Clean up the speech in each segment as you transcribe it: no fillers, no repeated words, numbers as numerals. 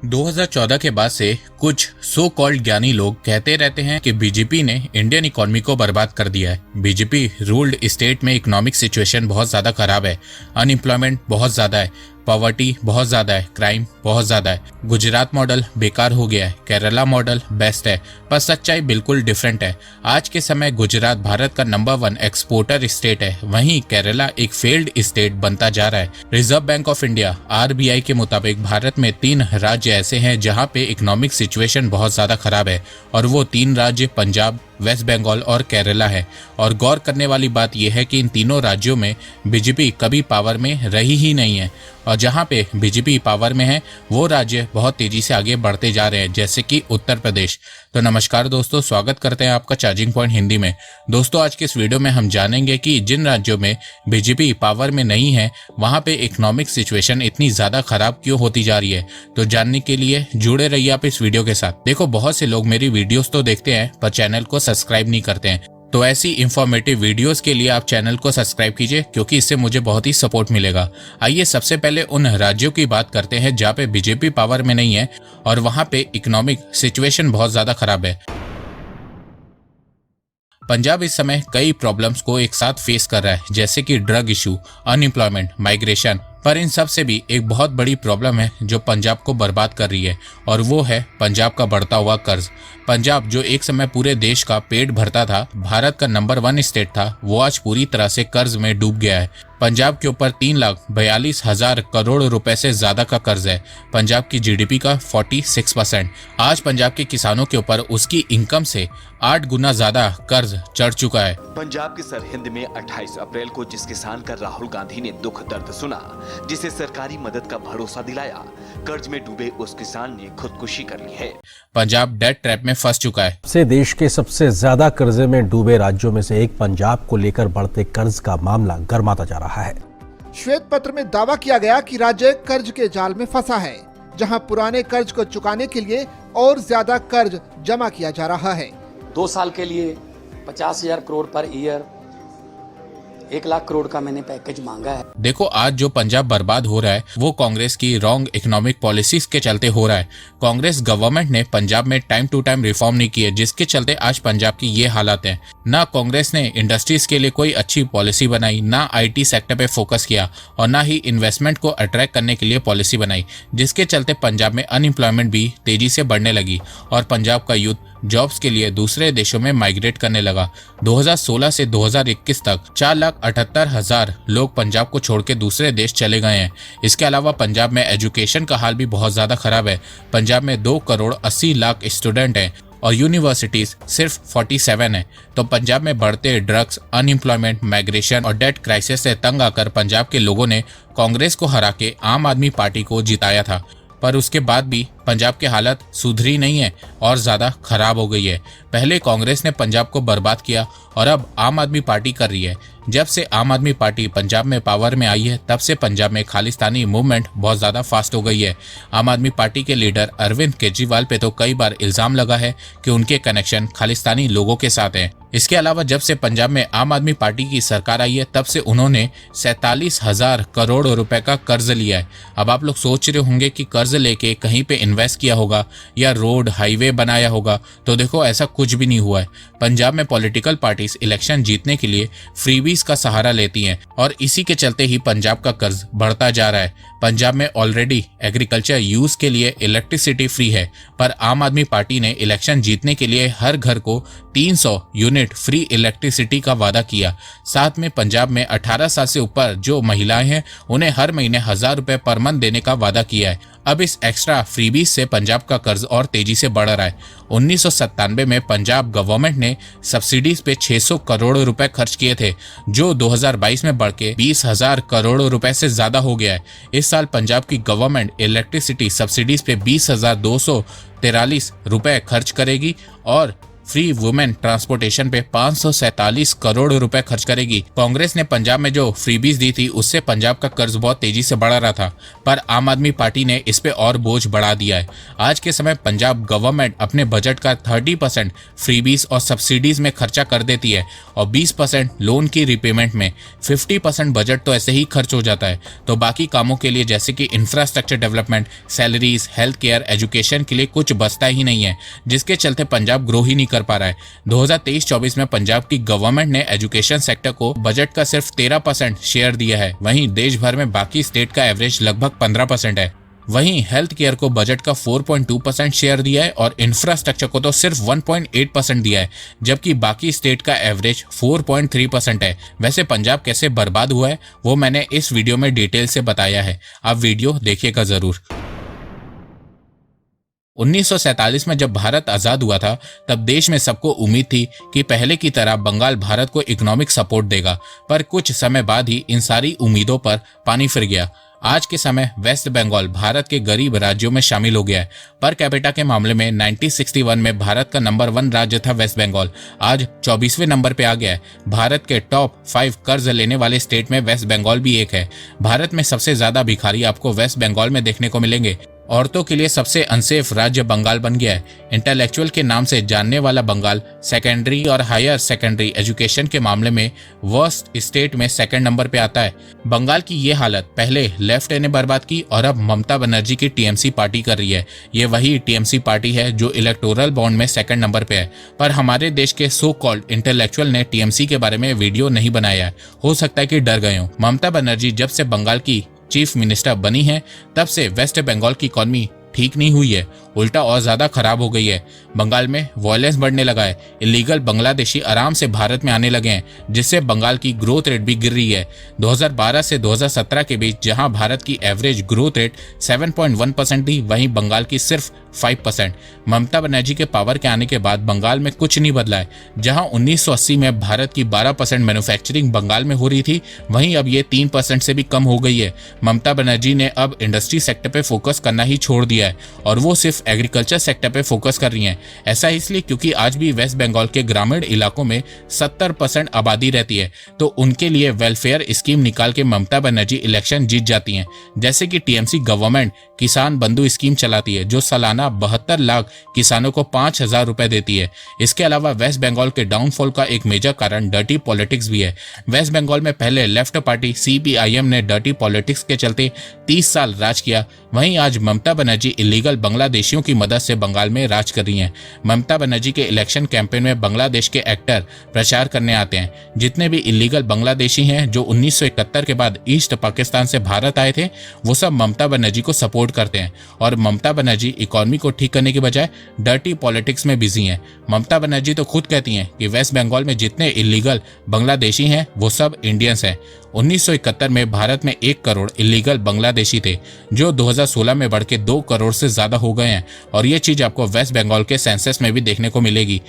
2014 के बाद से कुछ सो कॉल्ड ज्ञानी लोग कहते रहते हैं कि बीजेपी ने इंडियन इकोनॉमी को बर्बाद कर दिया है। बीजेपी रूल्ड स्टेट में इकोनॉमिक सिचुएशन बहुत ज़्यादा खराब है, अनएम्प्लॉयमेंट बहुत ज़्यादा है, पॉवर्टी बहुत ज़्यादा है, क्राइम बहुत ज़्यादा है। गुजरात मॉडल बेकार हो गया है, केरला मॉडल बेस्ट है, पर सच्चाई बिल्कुल डिफरेंट है। आज के समय गुजरात भारत का नंबर 1 एक्सपोर्टर स्टेट है, वहीं केरला एक फेल्ड स्टेट बनता जा रहा है। Reserve bank of India RBI के मुताबिक भारत में 3 राज्य ऐसे हैं जहां पे इकोनॉमिक सिचुएशन बहुत ज़्यादा खराब है, और वो 3 राज्य पंजाब, वेस्ट बंगाल और केरला है। और गौर करने वाली बात यह है कि इन तीनों राज्यों में बीजेपी कभी पावर में रही ही नहीं है, और जहां पे बीजेपी पावर में है वो राज्य बहुत तेजी से आगे बढ़ते जा रहे हैं, जैसे कि उत्तर प्रदेश। तो नमस्कार दोस्तों, स्वागत करते हैं आपका चार्जिंग पॉइंट हिंदी में। दोस्तों, आज के इस वीडियो में हम जानेंगे कि जिन राज्यों में बीजेपी पावर में नहीं है वहां पे इकोनॉमिक सिचुएशन इतनी ज्यादा खराब क्यों होती जा रही है। तो जानने के लिए जुड़े रहिए आप इस वीडियो के साथ। देखो, बहुत से लोग मेरी वीडियोस तो देखते हैं पर चैनल को सब्सक्राइब नहीं करते हैं, तो ऐसी इंफॉर्मेटिव वीडियोस के लिए आप चैनल को सब्सक्राइब कीजिए, क्योंकि इससे मुझे बहुत ही सपोर्ट मिलेगा। आइए सबसे पहले उन राज्यों की बात करते हैं जहाँ पे बीजेपी पावर में नहीं है और वहां पे इकोनॉमिक सिचुएशन बहुत ज्यादा खराब है। पंजाब इस समय कई प्रॉब्लम्स को एक साथ फेस कर रहा है, जैसे कि ड्रग इशू, अनएम्प्लॉयमेंट, माइग्रेशन। पर इन सब से भी एक बहुत बड़ी प्रॉब्लम है जो पंजाब को बर्बाद कर रही है, और वो है पंजाब का बढ़ता हुआ कर्ज। पंजाब जो एक समय पूरे देश का पेट भरता था, भारत का नंबर 1 स्टेट था, वो आज पूरी तरह से कर्ज में डूब गया है। पंजाब के ऊपर 3,42,000 करोड़ रुपए से ज्यादा का कर्ज है, पंजाब की GDP का 46%। आज पंजाब के किसानों के ऊपर उसकी इनकम से 8 गुना ज्यादा कर्ज चढ़ चुका है। पंजाब के सरहिंद में 28 अप्रैल को जिस किसान का राहुल गांधी ने दुख दर्द सुना, जिसे सरकारी मदद का भरोसा दिलाया, कर्ज में डूबे उस किसान ने खुदकुशी कर ली है। पंजाब डेट ट्रैप में फंस चुका है। से देश के सबसे ज्यादा कर्जे में डूबे राज्यों में से एक पंजाब को लेकर बढ़ते कर्ज का मामला गर्माता जा रहा है। श्वेत पत्र में दावा किया गया कि राज्य कर्ज के जाल में फंसा है, जहां पुराने कर्ज को चुकाने के लिए और ज्यादा कर्ज जमा किया जा रहा है। 2 साल के लिए 50,000 करोड़ पर ईयर, 1 लाख करोड़ का मैंने पैकेज मांगा है। देखो, आज जो पंजाब बर्बाद हो रहा है वो कांग्रेस की रॉन्ग इकोनॉमिक पॉलिसीज के चलते हो रहा है। कांग्रेस गवर्नमेंट ने पंजाब में टाइम टू टाइम रिफॉर्म नहीं किए, जिसके चलते आज पंजाब की ये हालत है। ना कांग्रेस ने इंडस्ट्रीज के लिए कोई अच्छी पॉलिसी बनाई, ना IT सेक्टर पे फोकस किया, और ना ही इन्वेस्टमेंट को अट्रैक्ट करने के लिए पॉलिसी बनाई, जिसके चलते पंजाब में अनएम्प्लॉयमेंट भी तेजी से बढ़ने लगी और पंजाब का यूथ जॉब्स के लिए दूसरे देशों में माइग्रेट करने लगा। 2016 से 2021 तक 4,78,000 लोग पंजाब को छोड़ के दूसरे देश चले गए हैं। इसके अलावा पंजाब में एजुकेशन का हाल भी बहुत ज्यादा खराब है। पंजाब में 2,80,00,000 स्टूडेंट हैं और यूनिवर्सिटीज सिर्फ 47 है। तो पंजाब में बढ़ते ड्रग्स, अनएम्प्लॉयमेंट, माइग्रेशन और डेट क्राइसिस से तंग आकर पंजाब के लोगों ने कांग्रेस को हरा के आम आदमी पार्टी को जिताया था, पर उसके बाद भी पंजाब की हालत सुधरी नहीं है और ज्यादा खराब हो गई है। पहले कांग्रेस ने पंजाब को बर्बाद किया और अब आम आदमी पार्टी कर रही है। जब से आम आदमी पार्टी पंजाब में पावर में आई है, तब से पंजाब में खालिस्तानी मूवमेंट बहुत ज्यादा फास्ट हो गई है। आम आदमी पार्टी के लीडर अरविंद केजरीवाल पे तो कई बार इल्जाम लगा है कि उनके कनेक्शन खालिस्तानी लोगों के साथ हैं। इसके अलावा जब से पंजाब में आम आदमी पार्टी की सरकार आई है, तब से उन्होंने 47,000 करोड़ रुपए का कर्ज लिया है। अब आप लोग सोच रहे होंगे कि कर्ज लेके कहीं पे इन्वेस्ट किया होगा या रोड हाईवे बनाया होगा, तो देखो ऐसा कुछ भी नहीं हुआ है। पंजाब में पॉलिटिकल पार्टीज इलेक्शन जीतने के लिए फ्रीबीज का सहारा लेती हैं, और इसी के चलते ही पंजाब का कर्ज बढ़ता जा रहा है। पंजाब में ऑलरेडी एग्रीकल्चर यूज के लिए इलेक्ट्रिसिटी फ्री है, पर आम आदमी पार्टी ने इलेक्शन जीतने के लिए हर घर को 300 यूनिट फ्री इलेक्ट्रिसिटी का वादा किया। साथ में पंजाब में 18 साल से ऊपर जो महिलाएं हैं उन्हें हर महीने 1,000 रुपए पर मंथ देने का वादा किया है। अब इस एक्स्ट्रा फ्रीबीज से पंजाब का कर्ज और तेजी से बढ़ रहा है। 1997 में पंजाब गवर्नमेंट ने सब्सिडीज पे 600 करोड़ रुपए खर्च किए थे, जो 2022 में बढ़ के 20,000 करोड़ रुपए से ज्यादा हो गया है। इस साल पंजाब की गवर्नमेंट इलेक्ट्रिसिटी सब्सिडीज पे 20,243 रुपए खर्च करेगी और फ्री वुमेन ट्रांसपोर्टेशन पे 547 करोड़ रुपए खर्च करेगी। कांग्रेस ने पंजाब में जो फ्रीबीज दी थी उससे पंजाब का कर्ज बहुत तेजी से बढ़ रहा था, पर आम आदमी पार्टी ने इस पे और बोझ बढ़ा दिया है। आज के समय पंजाब गवर्नमेंट अपने बजट का 30% फ्रीबीज और सब्सिडीज में खर्चा कर देती है और 20% लोन की रिपेमेंट में। 50% बजट तो ऐसे ही खर्च हो जाता है, तो बाकी कामों के लिए जैसे कि infrastructure development, salaries, health care, education के लिए कुछ बचता ही नहीं है, जिसके चलते पंजाब ग्रो ही नहीं कर पा रहा है। 2023-24 में पंजाब की गवर्नमेंट ने एजुकेशन सेक्टर को बजट का सिर्फ 13% शेयर दिया है, वहीं देश भर में बाकी स्टेट का एवरेज लगभग 15% है। वहीं हेल्थ केयर को बजट का 4.2% शेयर दिया है और इंफ्रास्ट्रक्चर को तो सिर्फ 1.8% दिया है, जबकि बाकी स्टेट का एवरेज 4.3% है। वैसे पंजाब कैसे बर्बाद हुआ है वो मैंने इस वीडियो में डिटेल से बताया है, आप वीडियो देखिएगा जरूर। 1947 में जब भारत आजाद हुआ था तब देश में सबको उम्मीद थी कि पहले की तरह बंगाल भारत को इकोनॉमिक सपोर्ट देगा, पर कुछ समय बाद ही इन सारी उम्मीदों पर पानी फिर गया। आज के समय वेस्ट बंगाल भारत के गरीब राज्यों में शामिल हो गया है। पर कैपिटा के मामले में 1961 में भारत का नंबर 1 राज्य था वेस्ट बंगाल, आज 24वें नंबर पे आ गया है। भारत के टॉप 5 कर्ज लेने वाले स्टेट में वेस्ट बंगाल भी एक है। भारत में सबसे ज्यादा भिखारी आपको वेस्ट बंगाल में देखने को मिलेंगे। औरतों के लिए सबसे अनसेफ राज्य बंगाल बन गया है। इंटेलेक्चुअल के नाम से जानने वाला बंगाल सेकेंडरी और हायर सेकेंडरी एजुकेशन के मामले में वर्स्ट स्टेट में 2nd नंबर पे आता है। बंगाल की ये हालत पहले लेफ्ट ने बर्बाद की और अब ममता बनर्जी की टीएमसी पार्टी कर रही है। ये वही टीएमसी पार्टी है जो इलेक्टोरल बॉन्ड में 2nd नंबर पे है, पर हमारे देश के सो कॉल्ड इंटेलेक्चुअल ने टीएमसी के बारे में वीडियो नहीं बनाया है। हो सकता है कि डर गए हो। ममता बनर्जी जब से बंगाल की चीफ मिनिस्टर बनी है तब से वेस्ट बंगाल की इकॉनमी ठीक नहीं हुई है, उल्टा और ज्यादा खराब हो गई है। बंगाल में वायलेंस बढ़ने लगा है, इलीगल बांग्लादेशी आराम से भारत में आने लगे हैं, जिससे बंगाल की ग्रोथ रेट भी गिर रही है। 2012 से 2017 के बीच जहां भारत की एवरेज ग्रोथ रेट 7.1% थी, वहीं बंगाल की सिर्फ 5%। ममता बनर्जी के पावर के आने के बाद बंगाल में कुछ नहीं बदला है। जहां 1980 में भारत की 12% मैन्युफैक्चरिंग बंगाल में हो रही थी, वहीं अब ये 3% से भी कम हो गई है। ममता बनर्जी ने अब इंडस्ट्री सेक्टर पे फोकस करना ही छोड़ दिया है और वो सिर्फ एग्रीकल्चर सेक्टर पे फोकस कर रही हैं। ऐसा इसलिए क्योंकि आज भी वेस्ट बंगाल के ग्रामीण इलाकों में 70% आबादी रहती है, तो उनके लिए वेलफेयर स्कीम निकाल के ममता बनर्जी इलेक्शन जीत जाती हैं। जैसे कि टीएमसी गवर्नमेंट किसान बंधु स्कीम चलाती है जो सालाना 72 लाख किसानों को 5,000 रुपए देती है। इसके अलावा वेस्ट बंगाल के डाउनफॉल का एक मेजर कारण डर्टी पॉलिटिक्स भी है। वेस्ट बंगाल में पहले लेफ्ट पार्टी सीपीआईएम ने डर्टी पॉलिटिक्स के चलते 30 साल राज किया, वहीं आज ममता बनर्जी इलीगल बांग्लादेशियों की मदद से बंगाल में राज कर रही हैं। ममता बनर्जी के इलेक्शन कैंपेन में बांग्लादेश के एक्टर प्रचार करने आते हैं। जितने भी इलीगल बांग्लादेशी हैं जो 1971 के बाद ईस्ट पाकिस्तान से भारत आए थे, वो सब ममता बनर्जी को सपोर्ट करते हैं और ममता बनर्जी इकोनॉमी को ठीक करने के बजाय डर्टी पॉलिटिक्स में बिजी हैं। ममता बनर्जी तो खुद कहती हैं कि वेस्ट बंगाल में जितने इलीगल बांग्लादेशी हैं वो सब इंडियंस हैं। 1971 में भारत में 1 करोड़ इलीगल बांग्लादेशी थे, जो 2016 में बढ़ के 2 करोड़ से ज्यादा हो गए हैं और ये चीज आपको वेस्ट बंगाल के सेंसस में भी देखने को मिलेगी।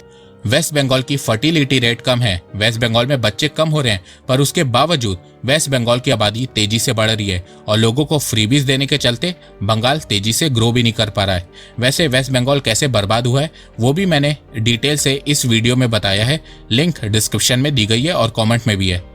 वेस्ट बंगाल की फर्टिलिटी रेट कम है, वेस्ट बंगाल में बच्चे कम हो रहे हैं, पर उसके बावजूद वेस्ट बंगाल की आबादी तेजी से बढ़ रही है और लोगों को फ्रीबीज देने के चलते बंगाल तेजी से ग्रो भी नहीं कर पा रहा है। वैसे वेस्ट बंगाल कैसे बर्बाद हुआ है वो भी मैंने डिटेल से इस वीडियो में बताया है, लिंक डिस्क्रिप्शन में दी गई है और कॉमेंट में भी है।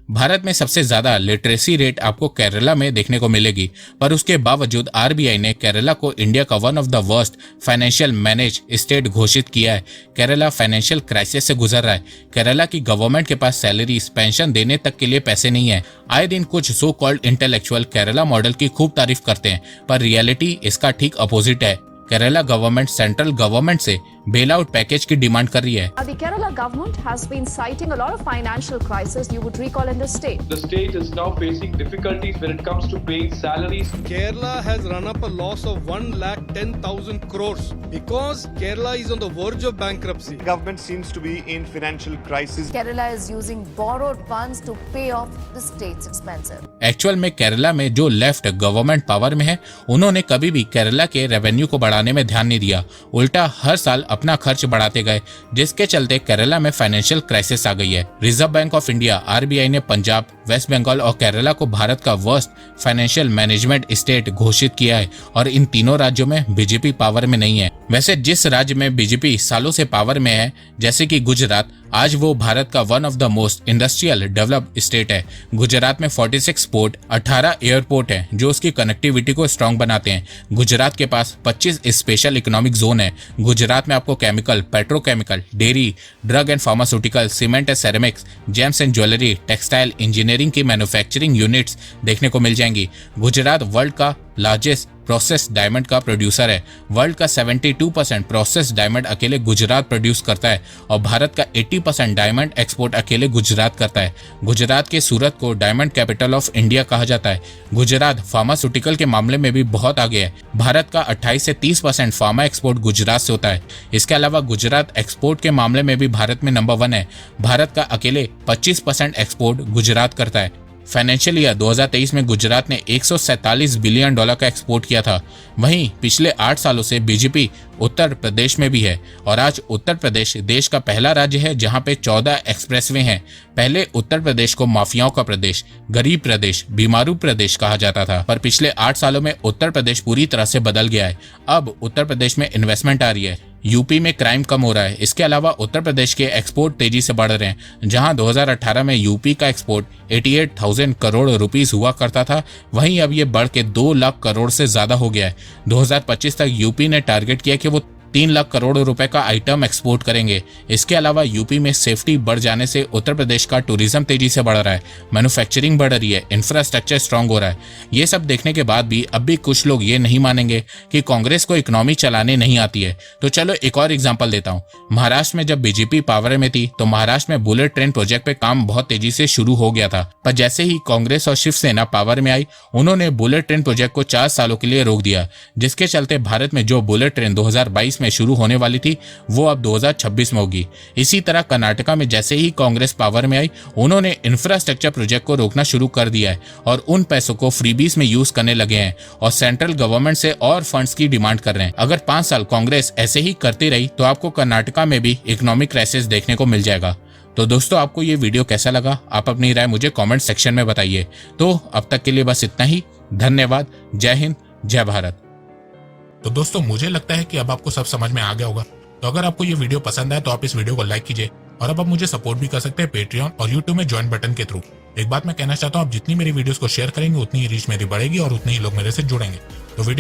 भारत में सबसे ज्यादा लिटरेसी रेट आपको केरला में देखने को मिलेगी, पर उसके बावजूद आरबीआई ने केरला को इंडिया का one of the worst financial manage state घोषित किया है। केरला फाइनेंशियल क्राइसिस से गुजर रहा है। केरला की गवर्नमेंट के पास सैलरीज, पेंशन देने तक के लिए पैसे नहीं है। आए दिन कुछ so called intellectual Kerala model की खूब तारीफ करते हैं, पर रियलिटी इसका ठीक अपोजिट है। केरला गवर्नमेंट सेंट्रल गवर्नमेंट से बेल आउट पैकेज की डिमांड कर रही है। The Kerala government has been citing a lot of financial crisis, you would recall, in the state. The state is now facing difficulties when it comes to paying salaries. Kerala has run up a loss of 1,10,000 crores because Kerala is on the verge of bankruptcy. Government seems to be in financial crisis. Kerala is using borrowed funds to pay off the state's expenses. Actual में केरला में जो left government power में है, उन्होंने कभी भी केरला के revenue को बढ़ाने बढ़ाने में ध्यान नहीं दिया, उल्टा हर साल अपना खर्च बढ़ाते गए, जिसके चलते केरला में फाइनेंशियल क्राइसिस आ गई है। Reserve bank of India RBI ने पंजाब, वेस्ट बंगाल और केरला को भारत का वर्स्ट फाइनेंशियल मैनेजमेंट स्टेट घोषित किया है और इन तीनों राज्यों में बीजेपी पावर में नहीं है। वैसे जिस राज्य में बीजेपी सालों से पावर में है, जैसे कि गुजरात, आज वो भारत का one of the most industrial developed state है। गुजरात में 46 पोर्ट, 18 एयरपोर्ट है जो उसकी कनेक्टिविटी को स्ट्रॉन्ग बनाते हैं। गुजरात के पास 25 स्पेशल इकोनॉमिक जोन है। गुजरात में आपको chemical, petrochemical, dairy, drug and pharmaceutical, cement and ceramics, James and jewellery, textile, engineering की मैन्युफैक्चरिंग यूनिट्स देखने को मिल जाएंगी। गुजरात वर्ल्ड का लार्जेस्ट प्रोसेस डायमंड का प्रोड्यूसर है। वर्ल्ड का 72% प्रोसेस डायमंड अकेले गुजरात प्रोड्यूस करता है और भारत का 80% डायमंड एक्सपोर्ट अकेले गुजरात करता है। गुजरात के सूरत को डायमंड कैपिटल ऑफ इंडिया कहा जाता है। गुजरात फार्मास्यूटिकल के मामले में भी बहुत आगे है। भारत का 28 से 30% फार्मा एक्सपोर्ट गुजरात से होता है। इसके अलावा गुजरात एक्सपोर्ट के मामले में भी भारत में नंबर 1 है। भारत का अकेले 25% एक्सपोर्ट गुजरात करता है। फाइनेंशियल ईयर 2023 में गुजरात ने $147 बिलियन का एक्सपोर्ट किया था। वहीं पिछले 8 सालों से बीजेपी उत्तर प्रदेश में भी है और आज उत्तर प्रदेश देश का पहला राज्य है जहां पे 14 एक्सप्रेसवे हैं। पहले उत्तर प्रदेश को माफियाओं का प्रदेश, गरीब प्रदेश, बीमारू प्रदेश कहा जाता था, पर पिछले 8 सालों में उत्तर प्रदेश पूरी तरह से बदल गया है। अब उत्तर प्रदेश में इन्वेस्टमेंट आ रही है, यूपी में क्राइम कम हो रहा है। इसके अलावा उत्तर प्रदेश के एक्सपोर्ट तेजी से बढ़ रहे हैं। जहां 2018 में यूपी का एक्सपोर्ट 88,000 करोड़ रुपीस हुआ करता था, वहीं अब ये बढ़ के 2 लाख करोड़ से ज्यादा हो गया है। 2025 तक यूपी ने टारगेट किया कि वो 3 लाख करोड़ रुपए का आइटम एक्सपोर्ट करेंगे। इसके अलावा यूपी में सेफ्टी बढ़ जाने से उत्तर प्रदेश का टूरिज्म तेजी से बढ़ रहा है, मैन्युफैक्चरिंग बढ़ रही है, इंफ्रास्ट्रक्चर स्ट्रांग हो रहा है। ये सब देखने के बाद भी अब भी कुछ लोग ये नहीं मानेंगे कि कांग्रेस को इकोनॉमी चलाने नहीं आती है। तो चलो एक और एग्जाम्पल देता हूँ। महाराष्ट्र में जब बीजेपी पावर में थी तो महाराष्ट्र में बुलेट ट्रेन प्रोजेक्ट पे काम बहुत तेजी से शुरू हो गया था, पर जैसे ही कांग्रेस और शिवसेना पावर में आई, उन्होंने बुलेट ट्रेन प्रोजेक्ट को 4 सालों के लिए रोक दिया, जिसके चलते भारत में जो बुलेट ट्रेन 2022 में शुरू होने वाली थी वो अब 2026 में होगी। इसी तरह कर्नाटका में जैसे ही कांग्रेस पावर में आई, उन्होंने इंफ्रास्ट्रक्चर प्रोजेक्ट को रोकना शुरू कर दिया है और उन पैसों को फ्रीबीज में यूज करने लगे हैं और सेंट्रल गवर्नमेंट से और फंड्स की डिमांड कर रहे हैं। अगर 5 साल कांग्रेस ऐसे ही करती रही तो आपको कर्नाटका में भी इकोनॉमिक क्राइसिस देखने को मिल जाएगा। तो दोस्तों, आपको ये वीडियो कैसा लगा? आप अपनी राय मुझे कमेंट सेक्शन में बताइए। तो अब तक के लिए बस इतना ही। धन्यवाद। जय हिंद, जय भारत। तो दोस्तों, मुझे लगता है कि अब आपको सब समझ में आ गया होगा। तो अगर आपको ये वीडियो पसंद आए तो आप इस वीडियो को लाइक कीजिए और अब आप मुझे सपोर्ट भी कर सकते हैं पेट्रियन और यूट्यूब में ज्वाइन बटन के थ्रू। एक बात मैं कहना चाहता हूँ, आप जितनी मेरी वीडियोस को शेयर करेंगे उतनी ही रीच मेरी बढ़ेगी और उतने ही लोग मेरे से जुड़ेंगे। तो वीडियो